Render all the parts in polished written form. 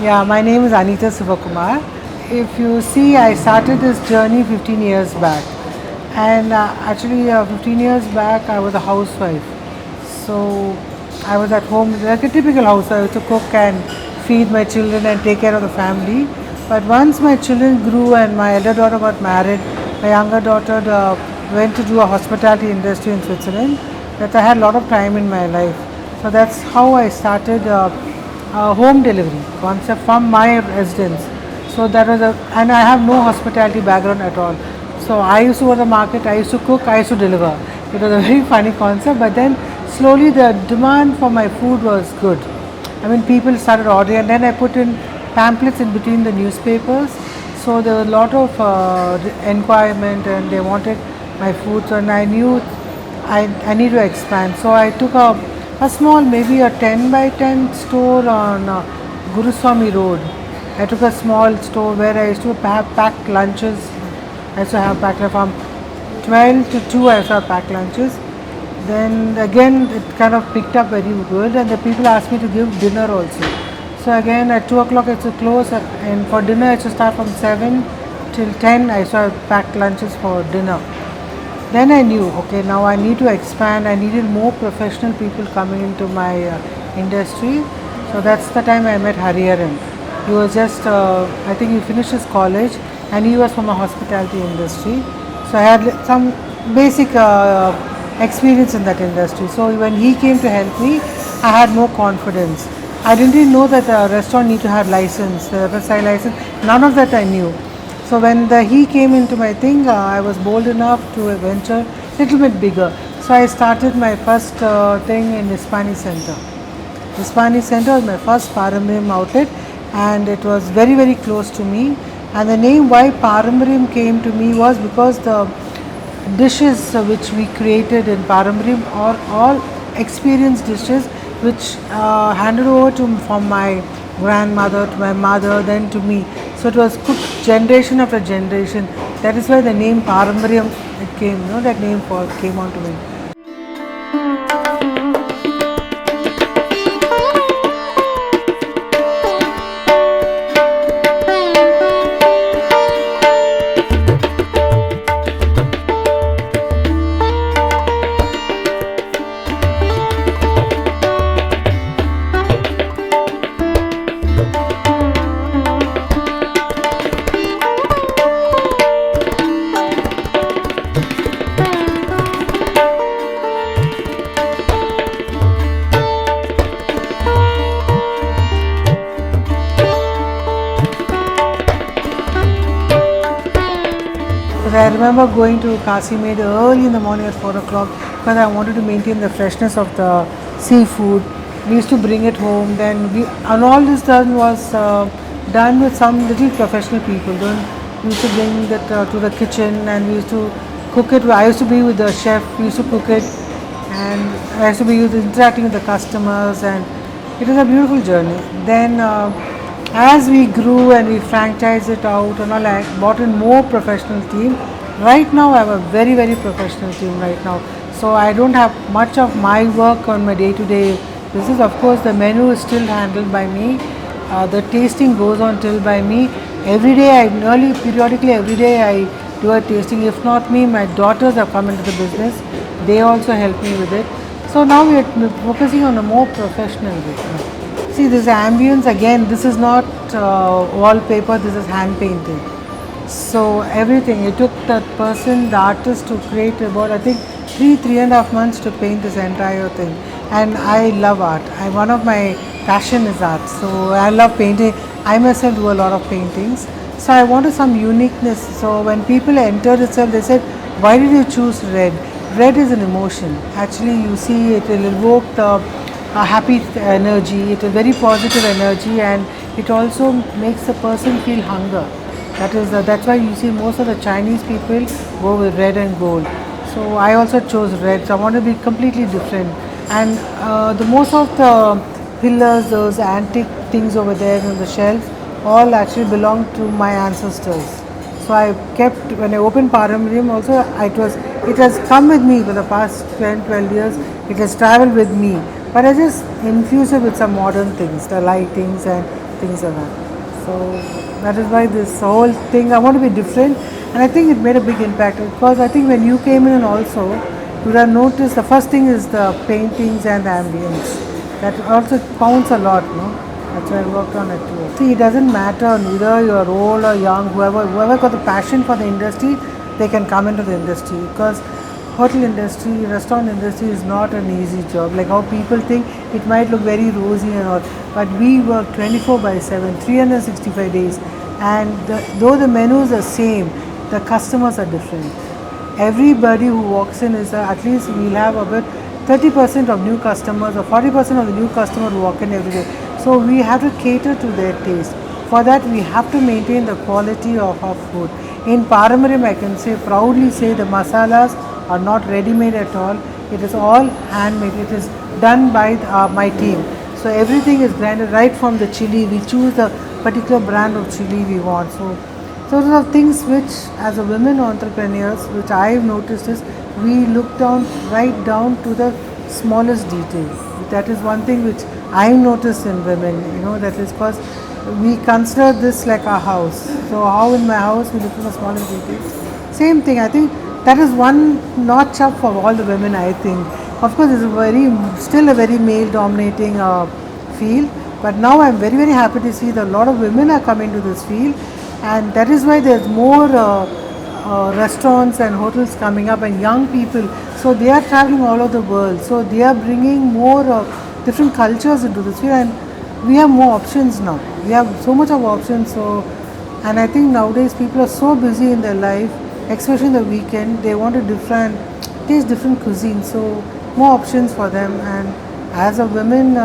Yeah, my name is Anitha Sivakumar. If you see, I started this journey 15 years back. And actually, 15 years back, I was a housewife. So I was at home like a typical housewife to cook and feed my children and take care of the family. But once my children grew and my elder daughter got married, my younger daughter went to do a hospitality industry in Switzerland, that I had a lot of time in my life. So that's how I started home delivery concept from my residence. So that was and I have no hospitality background at all. So I used to go to the market, I used to cook, I used to deliver. It was a very funny concept, but then slowly the demand for my food was good. I mean, people started ordering, and then I put in pamphlets in between the newspapers. So there was a lot of enquiry, and they wanted my food. So and I knew I need to expand. So I took a small, maybe a 10 by 10 store on Guruswami Road. I took a small store where I used to have packed lunches. I used to have packed from 12 to 2 I used to have packed lunches. Then again it kind of picked up very good, and the people asked me to give dinner also. So again at 2 o'clock I used to close, and for dinner I used to start from 7 till 10 I used to have packed lunches for dinner. Then I knew, okay, now I need to expand. I needed more professional people coming into my industry. So that's the time I met Hariharan. He was just, I think he finished his college, and he was from a hospitality industry. So I had some basic experience in that industry. So when he came to help me, I had more confidence. I didn't even know that a restaurant need to have license, the FSI license. None of that I knew. So when he came into my thing, I was bold enough to venture a little bit bigger. So I started my first thing in Hispani Center. Hispani Center was my first Parambriym outlet, and it was very very close to me. And the name why Parambriym came to me was because the dishes which we created in Parambriym are all experienced dishes which handed over to from my grandmother to my mother, then to me. So it was cooked generation after generation. That is why the name Parambriym it came. That name came onto me. I remember going to Kasimed early in the morning at 4 o'clock because I wanted to maintain the freshness of the seafood. We used to bring it home. And all this was done with some little professional people. Then we used to bring that to the kitchen, and we used to cook it. I used to be with the chef. We used to cook it, and I used to be interacting with the customers, and it was a beautiful journey. Then. As we grew and we franchised it out and all, I brought in more professional team. Right now I have a very very professional team right now. So I don't have much of my work on my day-to-day business. Of course the menu is still handled by me. The tasting goes on till by me. Every day periodically every day I do a tasting. If not me, my daughters have come into the business. They also help me with it. So now we are focusing on a more professional way. See this ambience again, this is not wallpaper, this is hand painting. So everything, it took that person, the artist to create about I think 3.5 months to paint this entire thing. And I love art. One of my passion is art. So I love painting. I myself do a lot of paintings. So I wanted some uniqueness. So when people entered itself, they said, why did you choose red? Red is an emotion. Actually you see it will evoke the a happy energy, it is very positive energy, and it also makes the person feel hunger. That's why you see most of the Chinese people go with red and gold. So I also chose red. So I want to be completely different. And the most of the pillars, those antique things over there on the shelf, all actually belong to my ancestors. So I kept, when I opened Parambriym also, it has come with me for the past 10, 12 years. It has traveled with me. But I just infuse it with some modern things, the lightings and things like that. So that is why this whole thing, I want to be different, and I think it made a big impact because I think when you came in also, you would have noticed the first thing is the paintings and the ambience. That also counts a lot, no? That's why I worked on it too. See, it doesn't matter whether you're old or young, whoever got the passion for the industry, they can come into the industry because hotel industry, restaurant industry is not an easy job. Like how people think it might look very rosy and all, but we work 24/7, 365 days, and though the menus are same, the customers are different. Everybody who walks in is at least we'll have about 30% of new customers or 40% of the new customers who walk in every day. So we have to cater to their taste. For that, we have to maintain the quality of our food. In Parambriym, I can say proudly say the masalas are not ready-made at all. It is all handmade. It is done by my team. So everything is grinded right from the chili. We choose the particular brand of chili we want. So those are things which, as a women entrepreneurs, which I have noticed is we look down right down to the smallest detail. That is one thing which I have noticed in women. That is because we consider this like our house. So how in my house we look at the smallest details. Same thing. I think that is one notch up for all the women. I think, of course, it's still a very male-dominating field. But now I'm very very happy to see that a lot of women are coming to this field, and that is why there's more restaurants and hotels coming up and young people. So they are traveling all over the world. So they are bringing more different cultures into this field, and we have more options now. We have so much of options. So, and I think nowadays people are so busy in their life, especially in the weekend. They want to taste different cuisines. So more options for them. And as a women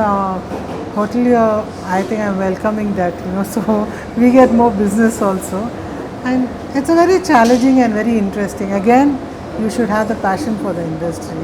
hotelier, I think I'm welcoming that. So we get more business also, and it's a very challenging and very interesting. Again, you should have the passion for the industry.